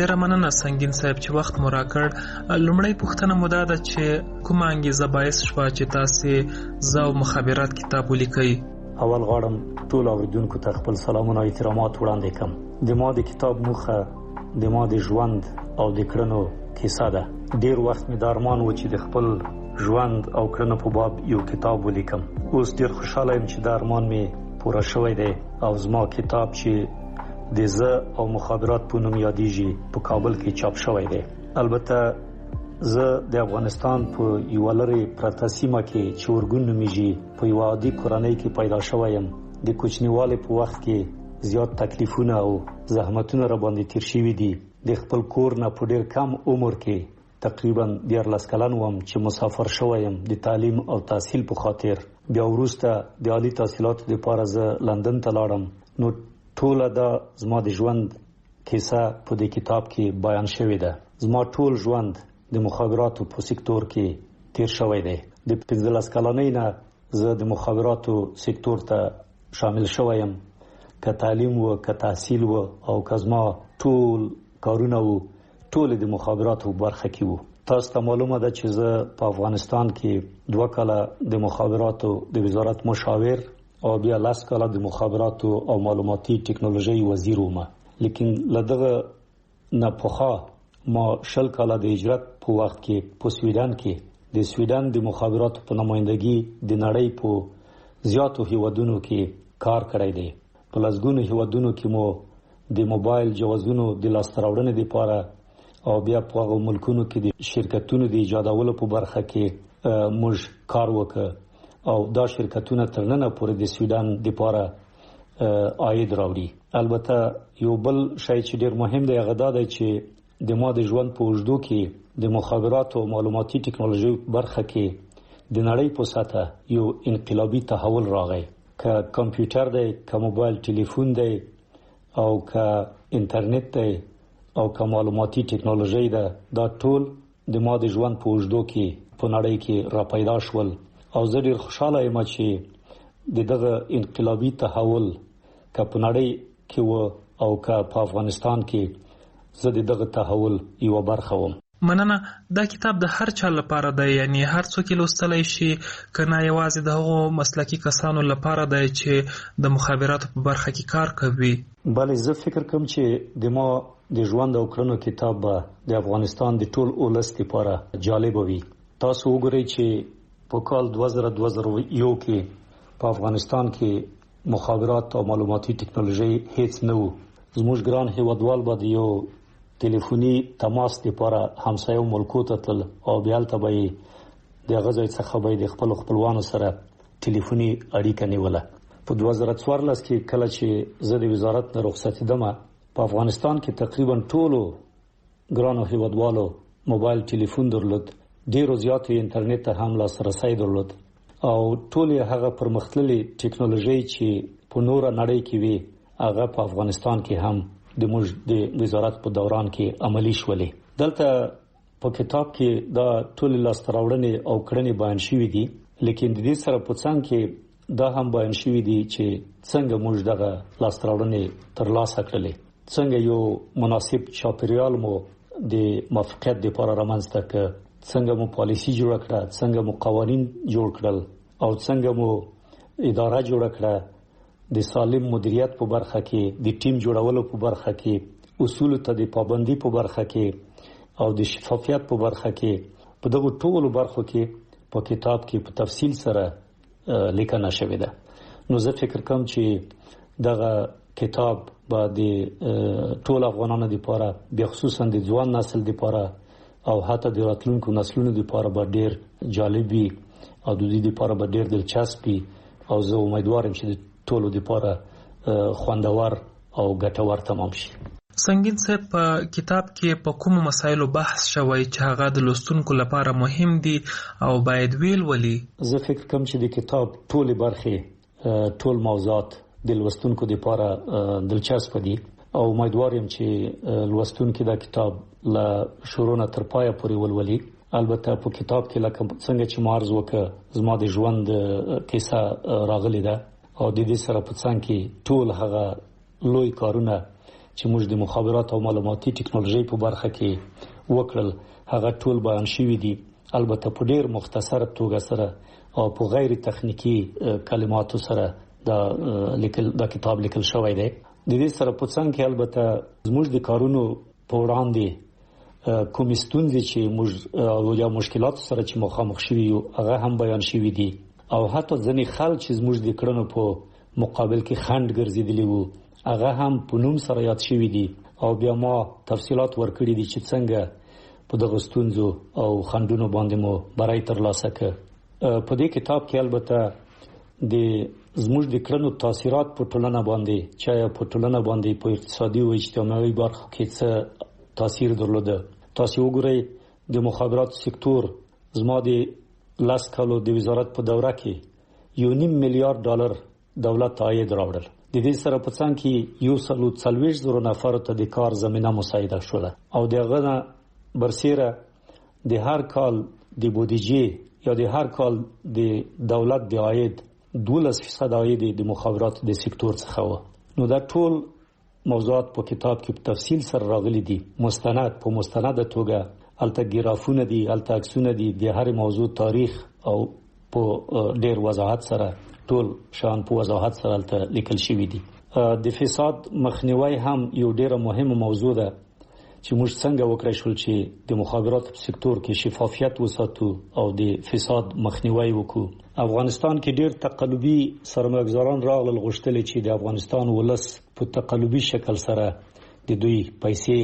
ډیره مننه سنگین صاحب چې وخت مو راکړ. لومړی پوښتنه مو دا ده چې کومه انګیزه باعث شوه چې تاسې زه او مخابرات کتاب ولیکئ؟ اول غواړم ټول اوریدونکو ته خپل سلامونه او احترامات وړاندې کړم. د ما د کتاب موخه د ما د ژوند او د کړنو کیسه ده. ډیر وخت مې د ارمان و چې د خپل ژوند او کړنو په باب یو کتاب ولیکم. اوس ډیر خوشاله یم چې د ارمان مې پوره شوی دی او زما کتاب چې د زه او مخابرات په نوم یادېږي په کابل کې چاپ شوی دی. البته زه د افغانستان په یو لرې پرته سیمه کې چې ورګون نومیږي په یو عادي کورنۍ کې پیدا شوی یم. د کوچنیوالي په وخت کې زیات تکلیفونه او زحمتونه را باندې تیر شوي دي. د خپل کور نه په ډیر کم عمر کې تقریبا 14 کلن وم چې مسافر شوی یم د تعلیم او تحصیل په خاطر. بیا وروسته د عالی تحصیلاتو لپاره زه لندن ته لاړم. نو ټول دا زما د ژوند کیسه په دې کتاب کې بیان شوی ده. زما ټول ژوند د مخابراتو په سکتور کې تیر شوی دی. د 15 کلنۍ نه زه د مخابراتو سکتور ته شامل شوی یم. که تعلیم و که تحصیل و او که زما ټول کارونه و ټول د مخابراتو برخه کې وو. تاسو ته معلومه ده چې زه په افغانستان کې 2 کاله د مخابراتو د وزارت مشاور او بیا 10 کاله د مخابراتو او معلوماتي ټکنالوژي وزیر وم. لیکن لدغه نه پخوا ما 10 کاله د هجرت په وخت کې په سویډن کې د سویډن د مخابراتو په نمائندګي د نړۍ په زیاتو هیوادونو کې کار کړی دی. په لږونو هیوادونو کې مو د موبایل جوازونو د لاسته راوړنې لپاره او بیا په هغو ملکونو کې د شرکتونو د ایجادولو په برخه کې موږ کار وکړ او دا شرکتونه تر نن پورې د سویډن لپاره عاید راوړي. البته یو بل شی چې ډیر مهم دی هغه دا دی چې د ما د ژوند په اوږدو کې د مخابراتو او معلوماتي ټکنالوژي برخه کې د نړۍ په سطحه یو انقلابي تحول راغی. که کمپیوټر دی، که موبایل ټلیفون دی او که انټرنیټ دی او که معلوماتي ټکنالوژي ده، دا ټول د ما د ژوند په اوږدو کې په نړۍ کې را پیدا شول او زه ډیر خوشاله یم چې دغه انقلابي تحول که په نړۍ کې و او که په افغانستان کې زه دغه تحول یو برخه وم. مننه. دا کتاب د هر چا لپاره دی، یعنی هر څوک لوستلی شي که نه یوازې د هغو مسلکي کسانو لپاره دی چې د مخابراتو په برخه کې کار کوي؟ بله، زه فکر کوم چې د ما د ژوند او کړنو کتاب به د افغانستان د ټول اولس لپاره جالب وي. تاسو وګورئ چې په کال 2001 کې په افغانستان کې مخابرات او معلوماتي ټکنالوژي هیڅ نه و. زموږ ګران هیوادوال به یو ټلیفوني تماس لپاره همسایو ملکو ته تل او بیا هلته به د هغه ځای څخه به د خپل خپلوانو سره ټلیفوني اړیکه نیوله. په 2014 کې کله چې زه د وزارت نه رخصتېدم، په افغانستان کې تقریبا ټولو ګرانو هیوادوالو موبایل ټلیفون درلود. ډیرو زیاتو انټرنیټ ته هم لاسرسی درلود او ټول هغه پرمختللي ټکنالوژي چې په نوره نړۍ کې وي هغه په افغانستان کې هم د موږ د وزارت په دوران کې عملی شولې. دلته په کتاب کې دا ټول لاسته راوړنې او کړنې بیان شوي دي، لیکن د دې سره په څنګ کې دا هم بیان شوي دي چې څنګه موږ دغه لاسته راوړنې ترلاسه کړلې، څنګه یو مناسب چاپیریال مو د موافقت لپاره رامنځته کړ، څنګه مو پالیسی جوړ کړه، څنګه مو قوانین جوړ کړل او څنګه مو اداره جوړ کړه. د سالم مدیریت په برخه کې، د ټیم جوړولو په برخه کې، اصول ته د پابندۍ په برخه کې او د شفافیت په برخه کې، په دغه ټولو برخو کې په کتاب کې په تفصیل سره لیکنه شوې ده. نو زه فکر کوم چې دغه کتاب به د ټول افغانانو لپاره، بخصوصا د ځوان نسل لپاره او حتی د راتلونکو نسلونو لپاره به ډیر جالب وي او د دې لپاره به ډیر دلچسپ وي او زه امیدوارم چې ټولو لپاره خوندور او ګټور تمام شي. سنگین صاحب، په کتاب کې په کومو مسایلو بحث شوی چې هغه د لوستونکو لپاره مهم دي او باید ویلولي؟ زه فکر کوم چې د کتاب ټول برخې، ټول موضوعات د لوستونکو لپاره دلچسپ دي او امیدوار یم چې لوستونکو دا کتاب له شروع نه تر پایه پورې ولولي. البته په کتاب کې لکه څنګه چې مارز وکړه زما د ژوند کیسه راغلی ده او د دې سره په څنګ کې ټول هغه لوی کارونه چې موږ د مخابرات او معلوماتي ټکنالوژي په برخه کې وکړل هغه ټول بیان شوی دي، البته په ډیر مختصر توګه سره او په غیر تخنیکی کلماتو سره دا کتاب لیکل شوی دی. د دې سره په څنګ کې البته زموږ د کارونو په وړاندې کوم ستونزې چې موږ او یا مشکلات سره چې مخامخ شوي یو هغه هم بیان شوی دي، او حتی ځینې خلک چې زموږ د کړنو په مقابل کې خنډ ګرځېدلی وو هغه هم په نوم سره یاد شوی دي، او بیا ما تفصيلات ورکړي دي چې څنګه په دغه ستونزو او خنډونو باندې مو برای ترلاسه کړ. په دې کتاب کې البته د زموږ د کړنو تاثیرات په ټولنه باندې چې په ټولنه باندې په اقتصادي او اجتماعي برخو کې څه تاثیر درلوده. تاسو وګورئ د مخابراتو سکتور زما د لاس کالو د وزارت په دوره کې $1.5 میلیارډ دولت عاید راوړل. د دې سره په څنګ کې 140,000 نفر ته د کار زمينه مساعده شوه، او دغه برسیره د هر کال د بودیجې یا د هر کال د دولت د عاید 12% عاید د مخابراتو د سکتور څخه و. نو دا ټول موضوعات په کتاب کې په تفصیل سره راغلي دي، مستند توګه الته ګرافونه دي، الته عکسونه دي، د هر موضوع تاریخ او په ډیر وضاحت سره ټول شان په وضاحت سره الته لیکل شوی دي. د فساد مخنیوي هم یو ډیره مهمه موضوع ده چې موږ څنګه وکړای شو چې د مخابراتو سکتور کې شفافیت وساتو او د فساد مخنیوي وکړو. افغانستان کې ډیر تقلبي سرمایه‌ګزاران راغلل غوښتل چې د افغانستان ولس په تقلبي شکل سره د دوی پیسې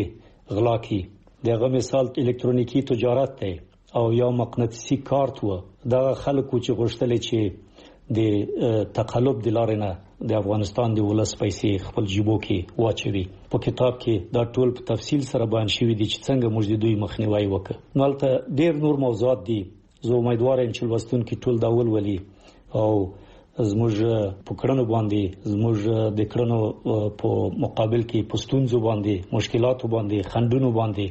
غلا کړي. دغه مثال الکترونیکی تجارت دی او یا مقناطیسي کارت و. دا خلکو چې غوښتل چې د تقلب د لارې نه د افغانستان د ولس پیسې خپل جیبو کې واچوي. په کتاب کې دا ټول په تفصیل سره بیان شوی دي چې څنګه موږ د دوی مخنیوي وکړو. نو البته ډیر نور موضوعات دي، زه امیدوار یم چې لوستونکي ټول دا ولولي او زموږ په کړنو باندې زموږ د کړنو په مقابل کې پښتونځو باندې مشکلاتو باندې خنډونو باندې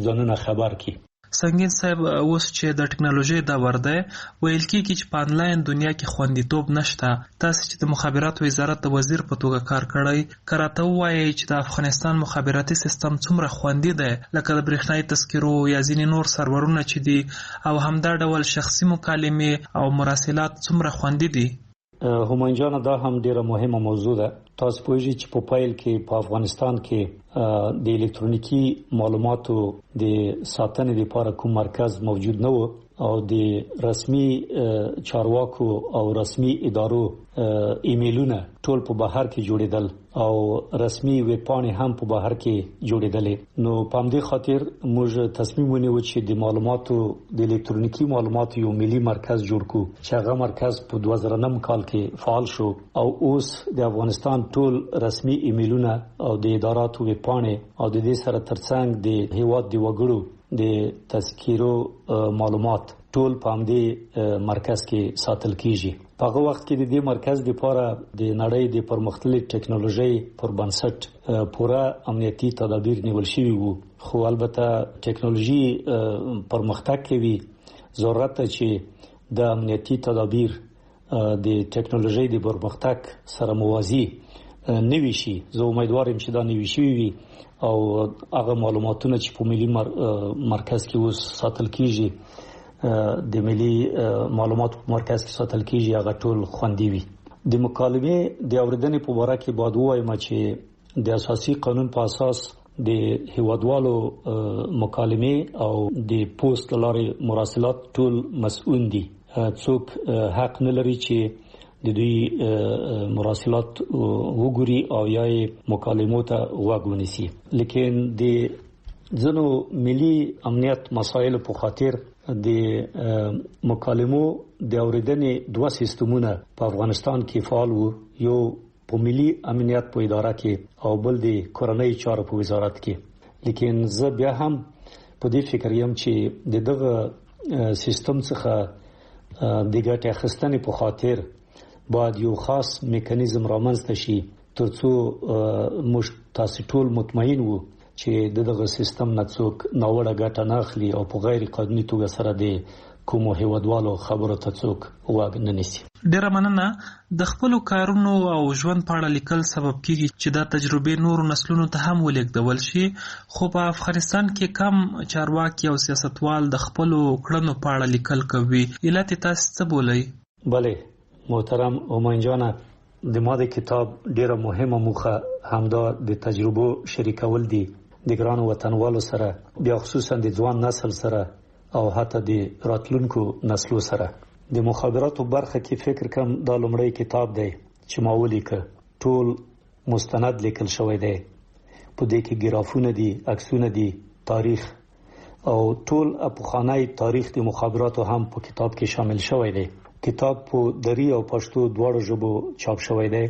ځانونه خبر کړي. سنگین صاحب، اوس چې د ټکنالوژي دور دی، ویل کېږي چې په انلاین دنیا کې خوندیتوب نشته. تاسو چې د مخابراتو وزارت د وزیر په توګه کار کړی، کراته وایي چې د افغانستان مخابراتي سیستم څومره خوندي دی، لکه د برېښنايي تذکرو یا ځینې نور سرورونه چې دي، او همدا ډول شخصي مکالمې او مراسلات څومره خوندي دي. همایون جان، دا هم ډیره مهمه موضوع ده. تاسو پوهیږئ چې په پایل کې په افغانستان کې د الکترونیکی معلوماتو د ساتنې لپاره کوم مرکز موجود نه و، او د رسمي چارواکو او رسمي ادارو ایمیلونه ټول په بهر کې جوړیدل او رسمي ویب پاڼې هم په بهر کې جوړیدلې. نو په همدې خاطر موږ تصمیم ونیو چې د معلوماتو د الکترونیکی معلوماتو یو ملي مرکز جوړ کړو چې هغه مرکز په 2009 کال کې فعال شو، او اوس د افغانستان ټول رسمي ایمیلونه او د اداراتو ویب پاڼې او د دې سره ترڅنګ د هیواد د وګړو د تذکیرو معلومات ټول په همدې مرکز کې ساتل کیږي. په هغه وخت کې د دې مرکز لپاره د نړۍ د پرمختللې ټکنالوژي پر بنسټ پوره امنیتي تدابیر نیول شوي وو، خو البته ټکنالوژي پرمختګ کوي، ضرورت ده چې د امنیتي تدابیر د ټکنالوژي د پرمختګ سره موازي نوي شي. زه امیدوار یم چې دا نوي شي وي او هغه معلوماتونه چې په ملي مرکز کې اوس ساتل کیږي، د ملي معلوماتو مرکز کې ساتل کیږي، هغه ټول خوندي وي. د مکالمې د اوریدنې په اړه کې باید وایم چې د اساسي قانون په اساس د هیوادوالو مکالمې او د پوسټ لارې مراسلات ټول مسؤل دي. څوک حق نه لري چې د دوی مراسلات وګوري او یا مکالمو ته غوږ ونیسي. لیکن د ځینو ملي امنیت مسایل په خاطر د مکالمو د اوریدنې دوه سیستمونه په افغانستان کې فعال وو، یو په ملي امنیت په اداره کې او بل د کورنۍ چارو په وزارت کې. لیکن زه بیا هم په دې فکر یم چې دغه سیستم څخه د ګټې اخیستنې په خاطر باید یو خاص میکانیزم رامنځته شي ترڅو موږ تاسو ټول مطمئن وو چې دغه سیستم نه څوک ناوړه ګټه نه اخلي او په غیر قانوني توګه سره د کومو هیوادوالو خبرو ته څوک غوږ نه نیسي. ډیره مننه. د خپلو کارونو او ژوند په اړه لیکل سبب کیږي چې دا تجربې نورو نسلونو ته هم ولیږدول شي، خو په افغانستان کې کم چارواکي او سیاستوال د خپلو کړنو په اړه لیکل کوي. علت تاسو څه بولئ؟ بله محترم همایون جان، د ما د کتاب ډیره مهمه موخه همدا د تجربو شریکول دي د ګرانو وطنوالو سره، بیا خصوصا د ځوان نسل سره او حتی د راتلونکو نسلو سره. د مخابراتو برخه کې فکر کوم دا لومړی کتاب دی چې ما ولیکه. ټول مستند لیکل شوی دی، په دې کې ګرافونه دي، عکسونه دي، تاریخ او ټول پخوانی تاریخ د مخابراتو هم په کتاب کې شامل شوی دی. کتاب په دری او پښتو دواړو ژبو چاپ شوی دی.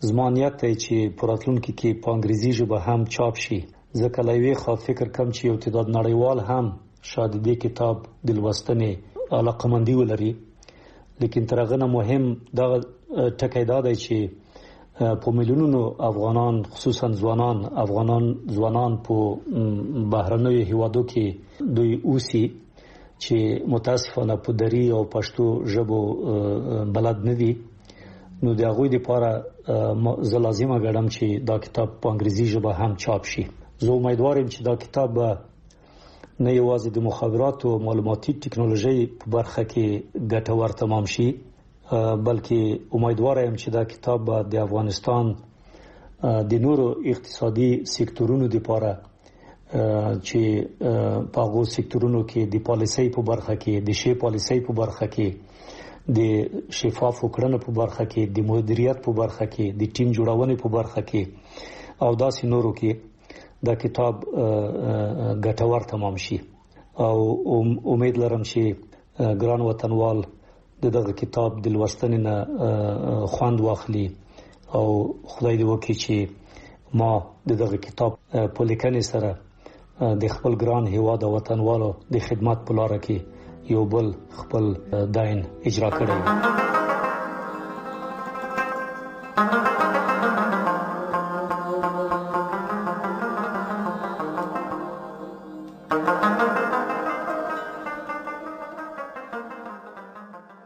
زما نیت دی چې په راتلونکي کې په انګریزي ژبه هم چاپ شي، ځکه له یوې خوا فکر کوم چې یو تعداد نړیوال هم شاید دې کتاب د لوستنې علاقمندي ولري. لیکن تر هغه نه مهم دا ټکی دا دی چې په میلیونونو افغانان، خصوصا افغانان ځوانان په بهرنیو هیوادو کې دوی اوسي چې متاسفانه په دری او پښتو ژبو بلد نه دي. نو د هغوی لپاره زه لازمه ګڼم چې دا کتاب په انګریزي ژبه هم چاپ شي. زه امیدوار یم چې دا کتاب نه یوازې د مخابراتو او معلوماتي ټکنالوژي په برخه کې ګټور تمام شي، بلکې امیدوار یم چې دا کتاب د افغانستان د نورو اقتصادي سکتورونو لپاره چې په هغو سکتورونو کې د پالیسۍ په برخه کې، د شی پالیسۍ په برخه کې، د شفاف کړنو په برخه کې، د مدیریت په برخه کې، د ټیم جوړونې په برخه کې او داسې نورو کې دا کتاب ګټور تمام شي. او امید لرم چې ګران وطنوال دغه کتاب د لوستنې نه خوند واخلي او خدای دې وکړي چې ما دغه کتاب په لیکنې سره د خپل ګران هیواد او وطنوالو د خدمت په لار کې یو بل خپل داین اجرا کړی.